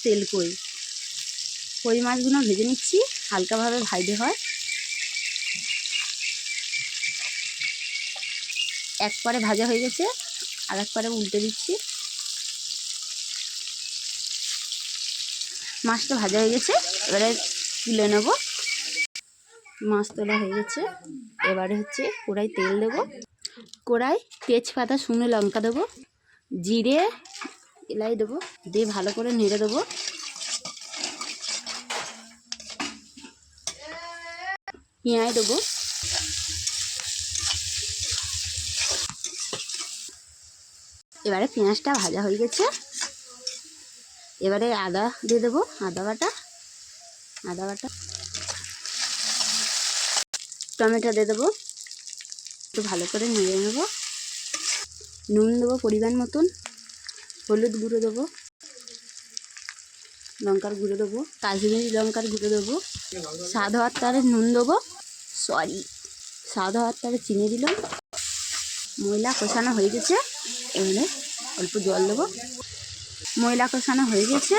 তেল কই মাছগুলো ভেজে নিচ্ছি, হালকাভাবে ভাজতে হয়। এক পারে ভাজা হয়ে গেছে, আর এক পারে উল্টে দিচ্ছি। মাছটা ভাজা হয়ে গেছে, এবারে তুলে নেব। মাছ তোলা হয়ে গেছে, এবারে হচ্ছে কড়াই তেল দেবো। কড়াই তেজপাতা, শুকনো লঙ্কা দেবো, জিরে এলাই দেবো, দিয়ে ভালো করে নেড়ে দেবো। পেঁয়াজ দেবো, এবারে পেঁয়াজটা ভাজা হয়ে গেছে, এবারে আদা দিয়ে দেবো, আদা বাটা, টমেটো দিয়ে দেবো, একটু ভালো করে নেড়ে নেব। নুন দেবো পরিমাণ মতন, হলুদ গুঁড়ো দেবো, লঙ্কার গুঁড়ো দেবো, কাশ্মীরি লঙ্কার গুঁড়ো দেবো, স্বাদ হওয়ার তারে নুন দেবো, স্বাদ হওয়ার তারে চিনি দিলাম। ময়লা কষানো হয়ে গেছে, এবারে অল্প জল দেবো। ময়লা কষানো হয়ে গেছে,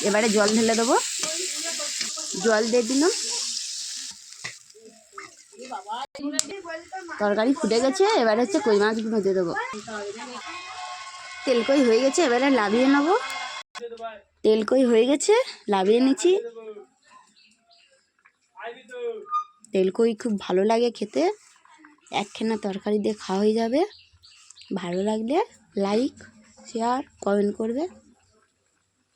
এবারে জল ঢেলে দেবো। জল দিয়ে দিলাম, তরকারি ফুটে গেছে, এবারে হচ্ছে কই মাছগুলো দিয়ে দেবো। তেল কই হয়ে গেছে, এবারে লাভিয়ে নেব। তেল কই হয়ে গেছে, লাভিয়ে নিচ্ছি। তেল কই খুব ভালো লাগে খেতে, একখানা তরকারি দিয়ে খাওয়া হয়ে যাবে। ভালো লাগলে লাইক, শেয়ার, কমেন্ট করবে।